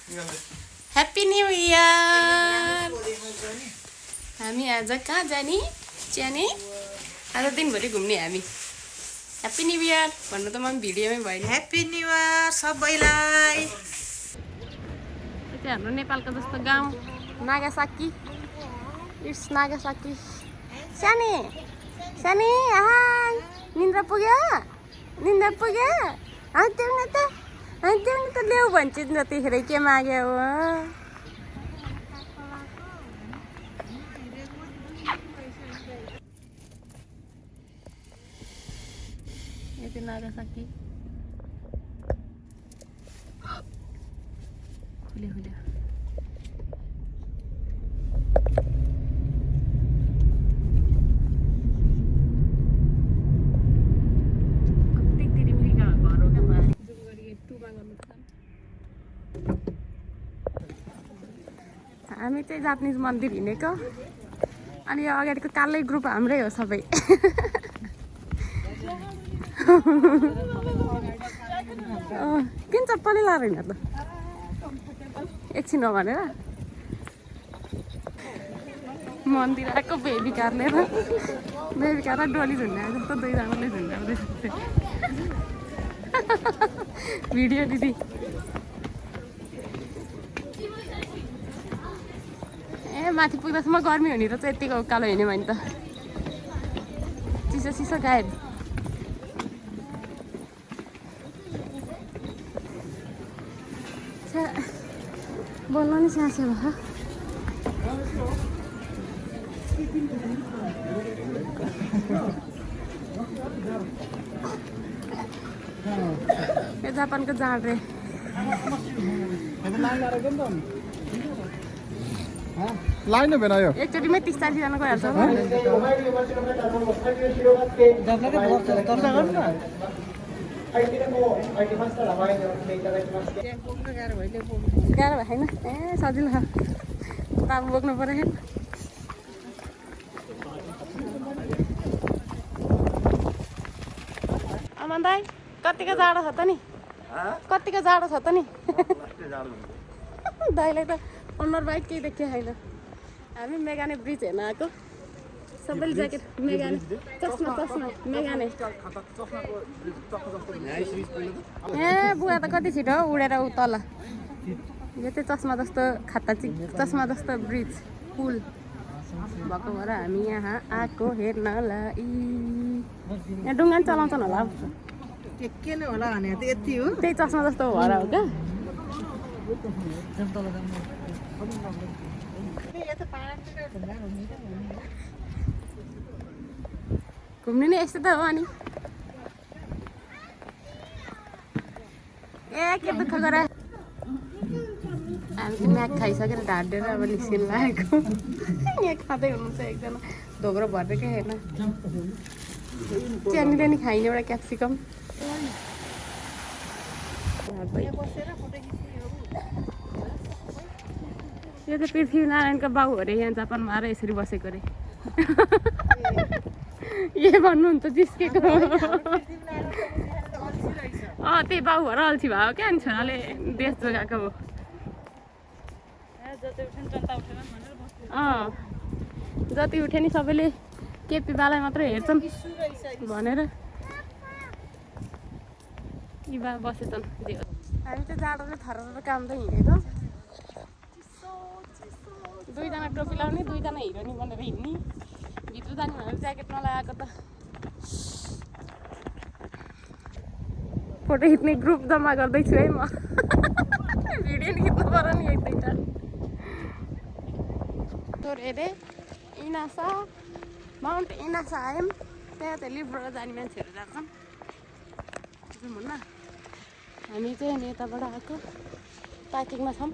Happy new year. हामी आज कहाँ जाने च्याने? आज दिनभरि घुम्ने हामी। ह्याप्पी न्यू इयर भन्नु त म भिडियोमै भयो। ह्याप्पी न्यू इयर सबैलाई। यो चाहिँ हाम्रो नेपालको जस्तो गाउँ नागासाकी। It's Nagasaki. सानी सानी हाय निन्द्रा पुग्यो निन्द्रा पुग्यो। देऊ न त ल्याऊ भन्छ जतिखेर के माग्यो हो। यो चाहिँ नागासाकी। खुल्यो खुल्यो। हामी चाहिँ जापानिज मन्दिर हिँडेको अनि यो अगाडिको कालै ग्रुप हाम्रै हो सबै। किन चप्पलै लाएर हिँड त एकछिन हो भनेर मन्दिर आएको बेबी कार लिएर डोली झुन्ड्याएको जस्तो दुईजनाले झुन्ड्याउँदैछ। भिडियो दिदी माथि पुग्दासम्म गर्मी हुने र चाहिँ यतिको उकालो हिँड्यो भने त चिसो चिसो गायब। बोल्न नि स्यासे भयो। यो जापानको जाँड रे। लाइन बनायो एकचोटिमै 30-40 जना गइहाल्छ। गाह्रो भएन ए सजिलो छ बाबु बोक्नु पर्यो। अमन दाइ कतिको जाडो छ त नि? कतिको जाडो छ त नि? दाइलाई त अनुहार बाहेक केही देखियो छैन। हामी मेगाने ब्रिज हेर्न आएको सबैले ज्याकेट मेगाने चस्मा मेगाने। ए बुवा त कति छिटो उडेर उ तल। यो चाहिँ चस्मा जस्तो चस्मा जस्तो ब्रिज पुल भएको भएर हामी यहाँ आएको हेर्नलाई। यहाँ डुङ्गा नि चलाउँछन् होला के नै होला भने त यति हो। त्यही चस्मा जस्तो भएर हो क्या। घुम्ने नै यस्तो त हो। अनि ए के दुःख गरे हामी चाहिँ म्याक खाइसकेर ढाडेर अब निस्किनु लागेको। यहाँ खाँदै हुनुहुन्छ एकजना धोक्रो भरेकै होइन। च्यानीले नि खाइने एउटा क्याप्सिकम। यो चाहिँ पृथ्वीनारायणको बाउ अरे यहाँ जापानमा आएर यसरी बसेको अरे। ए भन्नुहुन्छ जिस्केको। त्यही बाउ भएर अल्छी भयो क्या अनि छोराले देश जोगाएको हो। जति उठ्यो नि सबैले केपी बालाई मात्रै हेर्छन् भनेर यी बा बसेछन्। हामी चाहिँ जाडोले थर कामदै हिँडेको। दुईजना टोपी लाउने दुईजना हिरोनी बनेर हिँड्ने। भित्र जाने भनेर ज्याकेट नलागेको त। फोटो खिच्ने ग्रुप जम्मा गर्दैछु है म। भिडियो नि खिच्नु पर्यो नि एक दुईवटा। अरे इनासा माउन्ट इनासा आयौँ। त्यहाँ चाहिँ लिफ्टबाट जाने मान्छेहरू जान्छन् हुन्न। हामी चाहिँ यताबाट आएको पार्किङमा छौँ।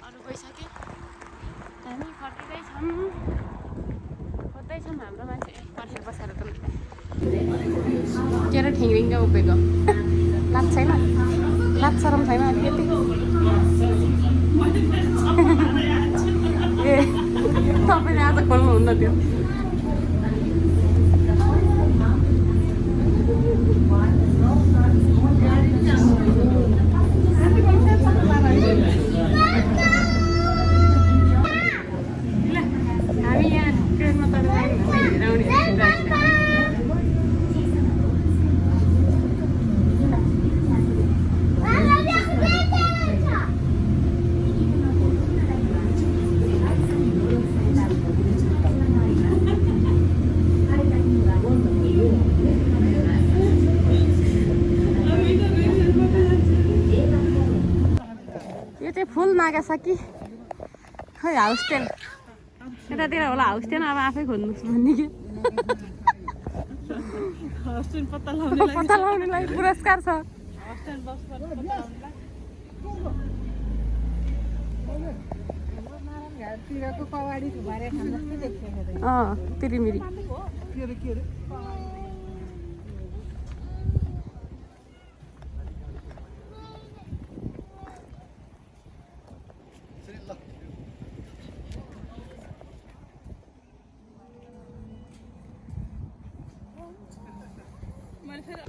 अरू गइसक्यो हामी खोज्दैछौँ हाम्रो मान्छे पर्खेर बसेर त के अरे ठिङ्रिङ्ग उभिएको लाज छैन लाज शरम छैन अलिकति। ए तपाईँले आज खोल्नुहुन्न त्यो। यो चाहिँ फुल नागासाकी खै हाउस टेन यतातिर होला हाउस टेन अब आफै खोज्नुहोस् भन्ने कि पत्ता लगाउनेलाई पुरस्कार छ तिरिमिरी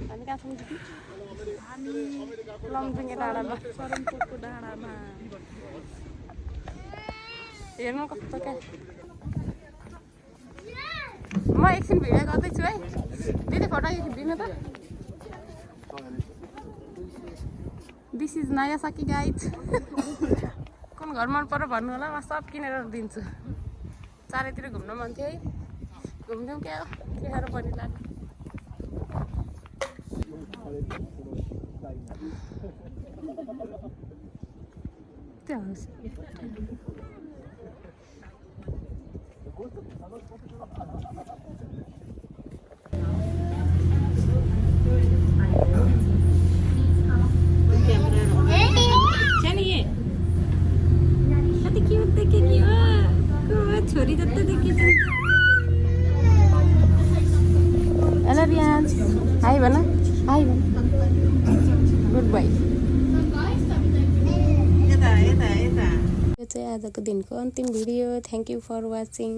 हामी कहाँ छौँ दिदी हामी लमजुङे डाँडामा सरमकोटको डाँडामा हेर्नु कस्तो क्या म एकछिन भिडियो गर्दैछु है दिदी फोटो खिच्दिनु त दिस इज नागासाकी गाइड कुन घर मन पर्यो भन्नु होला म सब किनेर दिन्छु चारैतिर घुम्न मन थियो है घुम्थ्यौँ क्या के साह्रो परिला छोरी जस्तो देखिन्छ हेलो रियान्स हाई भन हाई भन गुड बाई यो चाहिँ आजको दिनको अन्तिम video thank you for watching